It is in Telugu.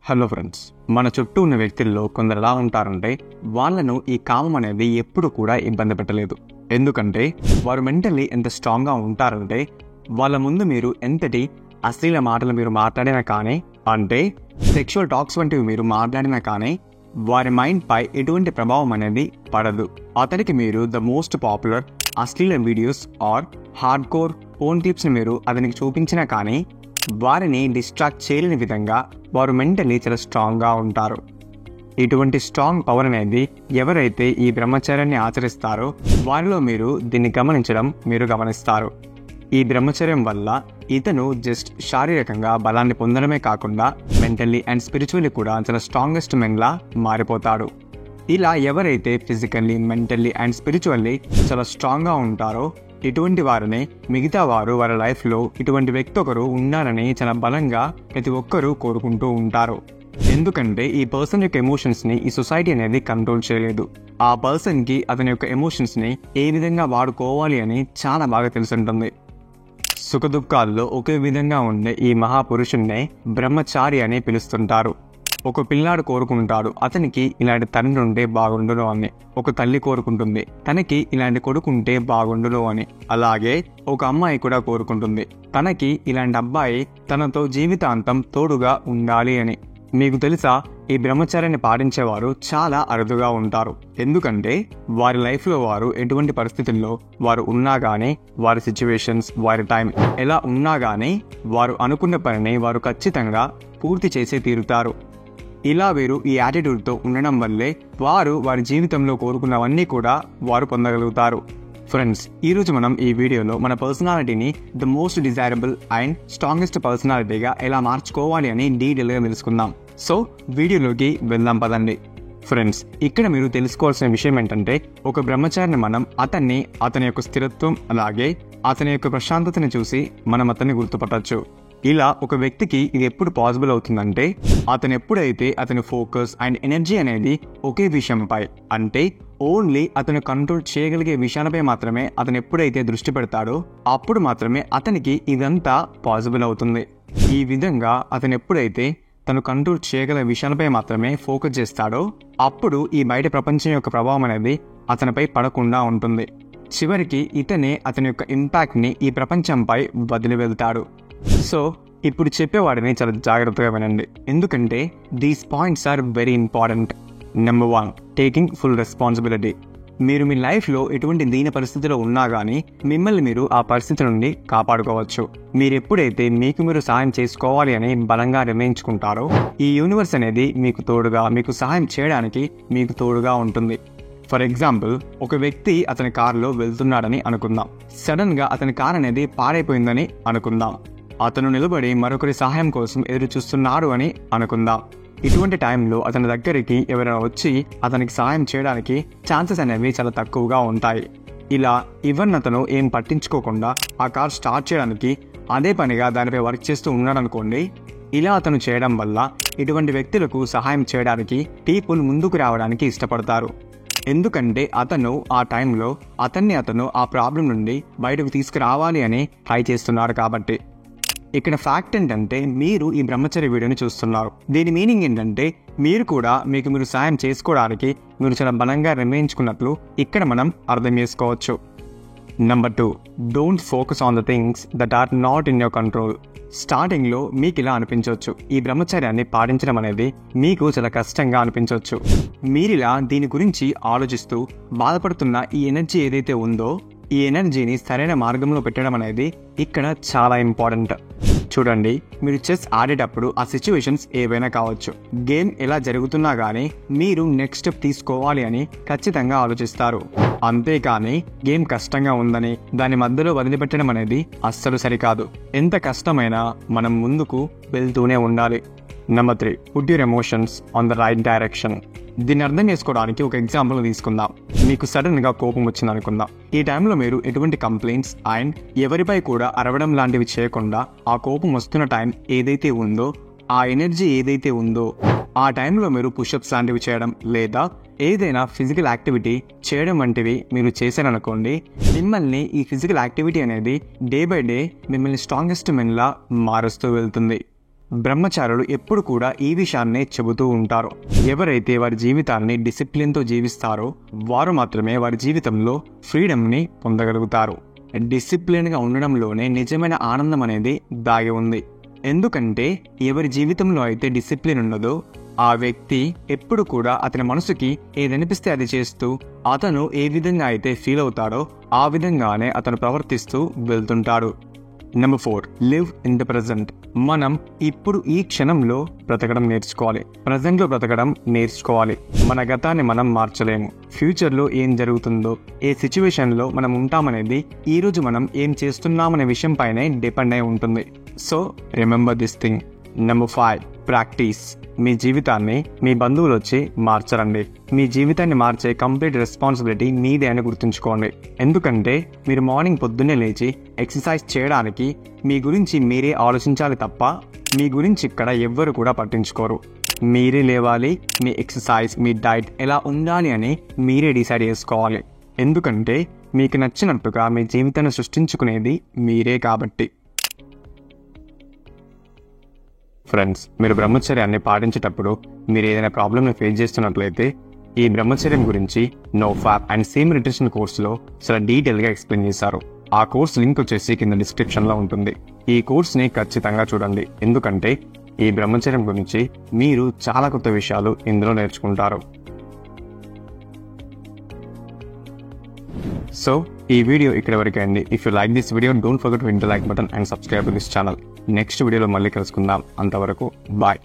హలో ఫ్రెండ్స్, మన చుట్టూ ఉన్న వ్యక్తుల్లో కొందరు ఎలా ఉంటారంటే వాళ్ళను ఈ కామం అనేది ఎప్పుడు కూడా ఇబ్బంది పెట్టలేదు. ఎందుకంటే వారు మెంటల్లీ ఎంత స్ట్రాంగ్గా ఉంటారంటే వాళ్ళ ముందు మీరు ఎంతటి అశ్లీల మాటలు మీరు మాట్లాడినా కానీ, అంటే సెక్షువల్ టాక్స్ వంటివి మీరు మాట్లాడినా కానీ వారి మైండ్ పై ఎటువంటి ప్రభావం అనేది పడదు. అతనికి మీరు ద మోస్ట్ పాపులర్ అశ్లీల videos or hardcore phone క్లిప్స్ని మీరు అతనికి చూపించినా కానీ వారిని డిస్ట్రాక్ట్ చేయలేని విధంగా వారు మెంటలీ చాలా స్ట్రాంగ్గా ఉంటారు. ఇటువంటి స్ట్రాంగ్ పవర్ అనేది ఎవరైతే ఈ బ్రహ్మచర్యాన్ని ఆచరిస్తారో వారిలో మీరు దీన్ని గమనిస్తారు. ఈ బ్రహ్మచర్యం వల్ల ఇతను జస్ట్ శారీరకంగా బలాన్ని పొందడమే కాకుండా మెంటల్లీ అండ్ స్పిరిచువల్లీ కూడా చాలా స్ట్రాంగెస్ట్ మెన్లా మారిపోతాడు. ఇలా ఎవరైతే ఫిజికల్లీ, మెంటల్లీ అండ్ స్పిరిచువల్లీ చాలా స్ట్రాంగ్గా ఉంటారో ఇటువంటి వారిని మిగతా వారు వారి లైఫ్లో ఇటువంటి వ్యక్తి ఒకరు ఉన్నారని చాలా బలంగా ప్రతి ఒక్కరూ కోరుకుంటూ ఉంటారు. ఎందుకంటే ఈ పర్సన్ యొక్క ఎమోషన్స్ని ఈ సొసైటీ అనేది కంట్రోల్ చేయలేదు. ఆ పర్సన్కి అతని యొక్క ఎమోషన్స్ని ఏ విధంగా వాడుకోవాలి అని చాలా బాగా తెలుసుంటుంది. సుఖదుఖాల్లో ఒకే విధంగా ఉండే ఈ మహాపురుషున్నే బ్రహ్మచారి అని పిలుస్తుంటారు. ఒక పిల్లాడు కోరుకుంటాడు అతనికి ఇలాంటి తండ్రి ఉంటే బాగుండును అని. ఒక తల్లి కోరుకుంటుంది తనకి ఇలాంటి కొడుకుంటే బాగుండును అని. అలాగే ఒక అమ్మాయి కూడా కోరుకుంటుంది తనకి ఇలాంటి అబ్బాయి తనతో జీవితాంతం తోడుగా ఉండాలి అని. మీకు తెలుసా, ఈ బ్రహ్మచర్యాన్ని పాటించేవారు చాలా అరుదుగా ఉంటారు. ఎందుకంటే వారి లైఫ్లో వారు ఎటువంటి పరిస్థితుల్లో వారు ఉన్నా కానీ, వారి సిచ్యువేషన్స్, వారి టైం ఎలా ఉన్నా కానీ వారు అనుకున్న పనిని వారు ఖచ్చితంగా పూర్తి చేసే తీరుతారు. ఇలా వీరు ఈ యాటిట్యూడ్తో ఉండడం వల్లే వారు వారి జీవితంలో కోరుకున్నవన్నీ కూడా వారు పొందగలుగుతారు. ఫ్రెండ్స్, ఈరోజు మనం ఈ వీడియోలో మన పర్సనాలిటీని the most desirable and strongest పర్సనాలిటీగా ఎలా మార్చుకోవాలి అని డీటెయిల్గా తెలుసుకుందాం. సో వీడియోలోకి వెళ్దాం పదండి. ఫ్రెండ్స్, ఇక్కడ మీరు తెలుసుకోవాల్సిన విషయం ఏంటంటే ఒక బ్రహ్మచారిని మనం అతని యొక్క స్థిరత్వం అలాగే అతని యొక్క ప్రశాంతతని చూసి మనం అతన్ని గుర్తుపట్టచ్చు. ఇలా ఒక వ్యక్తికి ఇది ఎప్పుడు పాసిబుల్ అవుతుందంటే అతను ఎప్పుడైతే అతని ఫోకస్ అండ్ ఎనర్జీ అనేది ఒకే విషయంపై, అంటే ఓన్లీ అతను కంట్రోల్ చేయగలిగే విషయాలపై మాత్రమే అతను ఎప్పుడైతే దృష్టి పెడతాడో అప్పుడు మాత్రమే అతనికి ఇదంతా పాసిబుల్ అవుతుంది. ఈ విధంగా అతను ఎప్పుడైతే తను కంట్రోల్ చేయగల విషయాలపై మాత్రమే ఫోకస్ చేస్తాడో అప్పుడు ఈ బయట ప్రపంచం యొక్క ప్రభావం అనేది అతనిపై పడకుండా ఉంటుంది. చివరికి ఇతనే అతని యొక్క ఇంపాక్ట్ని ఈ ప్రపంచంపై వదిలి వెళ్తాడు. సో ఇప్పుడు చెప్పేవాడిని చాలా జాగ్రత్తగా వినండి, ఎందుకంటే these points are very important. Number 1, taking full responsibility. మీరు మీ లైఫ్లో ఎటువంటి దీన పరిస్థితిలో ఉన్నా కానీ మిమ్మల్ని మీరు ఆ పరిస్థితి నుండి కాపాడుకోవచ్చు. మీరు ఎప్పుడైతే మీకు మీరు సహాయం చేసుకోవాలి అని బలంగా నిర్ణయించుకుంటారో ఈ యూనివర్స్ అనేది మీకు సహాయం చేయడానికి మీకు తోడుగా ఉంటుంది. ఫర్ ఎగ్జాంపుల్, ఒక వ్యక్తి అతని కారులో వెళ్తున్నాడని అనుకుందాం. సడన్గా అతని కార్ అనేది పాడైపోయిందని అనుకుందాం. అతను నిలబడి మరొకరి సహాయం కోసం ఎదురు చూస్తున్నాడు అని అనుకుందాం. ఇటువంటి టైంలో అతని దగ్గరికి ఎవరైనా వచ్చి అతనికి సహాయం చేయడానికి ఛాన్సెస్ అనేవి చాలా తక్కువగా ఉంటాయి. ఇలా ఈవెన్ అతను ఏం పట్టించుకోకుండా ఆ కార్ స్టార్ట్ చేయడానికి అదే పనిగా దానిపై వర్క్ చేస్తూ ఉన్నాడనుకోండి. ఇలా అతను చేయడం వల్ల ఇటువంటి వ్యక్తులకు సహాయం చేయడానికి పీపుల్ ముందుకు రావడానికి ఇష్టపడతారు. ఎందుకంటే అతను ఆ టైంలో అతను ఆ ప్రాబ్లం నుండి బయటకు తీసుకురావాలి అని ట్రై చేస్తున్నారు కాబట్టి. ఇక్కడ ఫ్యాక్ట్ ఏంటంటే మీరు ఈ బ్రహ్మచర్య వీడియోని చూస్తున్నారు. దీని మీనింగ్ ఏంటంటే మీరు కూడా మీరు సాయం చేసుకోవడానికి మీరు చాలా బలంగా నిర్ణయించుకున్నట్లు ఇక్కడ మనం అర్థం చేసుకోవచ్చు. Number 2, don't focus on the things that are not in your control. స్టార్టింగ్లో మీకు ఇలా అనిపించవచ్చు, ఈ బ్రహ్మచర్యాన్ని పాటించడం అనేది మీకు చాలా కష్టంగా అనిపించవచ్చు. మీరిలా దీని గురించి ఆలోచిస్తూ బాధపడుతున్న ఈ ఎనర్జీ ఏదైతే ఉందో ఈ ఎనర్జీని సరైన మార్గంలో పెట్టడం అనేది ఇక్కడ చాలా ఇంపార్టెంట్. చూడండి, మీరు చెస్ ఆడేటప్పుడు ఆ సిచ్యువేషన్స్ ఏవైనా కావచ్చు, గేమ్ ఎలా జరుగుతున్నా కానీ మీరు నెక్స్ట్ స్టెప్ తీసుకోవాలి అని ఖచ్చితంగా ఆలోచిస్తారు. అంతేకాని గేమ్ కష్టంగా ఉందని దాని మధ్యలో వదిలిపెట్టడం అనేది అస్సలు సరికాదు. ఎంత కష్టమైనా మనం ముందుకు వెళ్తూనే ఉండాలి. Number 3, put your emotions on the right direction. దీన్ని అర్థం చేసుకోవడానికి ఒక ఎగ్జాంపుల్ తీసుకుందాం. మీకు సడన్గా కోపం వచ్చింది అనుకుందాం. ఈ టైంలో మీరు ఎటువంటి కంప్లైంట్స్ అండ్ ఎవరిపై కూడా అరవడం లాంటివి చేయకుండా ఆ కోపం వస్తున్న టైం ఏదైతే ఉందో ఆ ఎనర్జీ ఏదైతే ఉందో ఆ టైంలో మీరు పుషప్స్ లాంటివి చేయడం లేదా ఏదైనా ఫిజికల్ యాక్టివిటీ చేయడం వంటివి మీరు చేశారనుకోండి, మిమ్మల్ని ఈ ఫిజికల్ యాక్టివిటీ అనేది డే బై డే మిమ్మల్ని స్ట్రాంగెస్ట్ మెన్లా మారుస్తూ వెళ్తుంది. బ్రహ్మచారులు ఎప్పుడు కూడా ఈ విషయాన్నే చెబుతూ ఉంటారు. ఎవరైతే వారి జీవితాన్ని డిసిప్లిన్తో జీవిస్తారో వారు మాత్రమే వారి జీవితంలో ఫ్రీడమ్ని పొందగలుగుతారు. డిసిప్లిన్గా ఉండడంలోనే నిజమైన ఆనందం అనేది దాగి ఉంది. ఎందుకంటే ఎవరి జీవితంలో అయితే డిసిప్లిన్ ఉండదో ఆ వ్యక్తి ఎప్పుడు కూడా అతని మనసుకి ఏదనిపిస్తే అది చేస్తూ అతను ఏ విధంగా అయితే ఫీల్ అవుతాడో ఆ విధంగానే అతను ప్రవర్తిస్తూ వెళ్తుంటాడు. Number 4, live in the present. మనం ఇప్పుడు ఈ క్షణంలో బ్రతకడం నేర్చుకోవాలి. ప్రజెంట్లో బ్రతకడం నేర్చుకోవాలి. మన గతాన్ని మనం మార్చలేము. ఫ్యూచర్లో ఏం జరుగుతుందో, ఏ సిచ్యువేషన్లో మనం ఉంటామనేది ఈరోజు మనం ఏం చేస్తున్నామనే విషయం పైనే డిపెండ్ అయి ఉంటుంది. So remember this thing. Number 5, practice. మీ జీవితాన్ని మీ బంధువులు వచ్చి మార్చరండి. మీ జీవితాన్ని మార్చే కంప్లీట్ రెస్పాన్సిబిలిటీ మీదే అని గుర్తుంచుకోండి. ఎందుకంటే మీరు మార్నింగ్ పొద్దున్నే లేచి ఎక్సర్సైజ్ చేయడానికి మీ గురించి మీరే ఆలోచించాలి తప్ప మీ గురించి ఇక్కడ ఎవ్వరు కూడా పట్టించుకోరు. మీరే లేవాలి, మీ ఎక్సర్సైజ్, మీ డైట్ ఎలా ఉండాలి అని మీరే డిసైడ్ చేసుకోవాలి. ఎందుకంటే మీకు నచ్చినట్టుగా మీ జీవితాన్ని సృష్టించుకునేది మీరే కాబట్టి. ఫ్రెండ్స్, మీరు బ్రహ్మచర్యాన్ని పాటించేటప్పుడు మీరు ఏదైనా ప్రాబ్లమ్ని ఫేస్ చేస్తున్నట్లయితే ఈ బ్రహ్మచర్యం గురించి no fap and semen retention కోర్సులో చాలా డీటెయిల్గా ఎక్స్ప్లెయిన్ చేశారు. ఆ కోర్స్ లింక్ వచ్చేసి కింద డిస్క్రిప్షన్లో ఉంటుంది. ఈ కోర్స్ని ఖచ్చితంగా చూడండి. ఎందుకంటే ఈ బ్రహ్మచర్యం గురించి మీరు చాలా కొత్త విషయాలు ఇందులో నేర్చుకుంటారు. సో ఈ వీడియో ఇక్కడ వరకే అండి. If you like this video don't forget to hit the like button and subscribe to this channel. Next వీడియోలో మళ్ళీ కలుసుకుందాం. అంతవరకు బాయ్.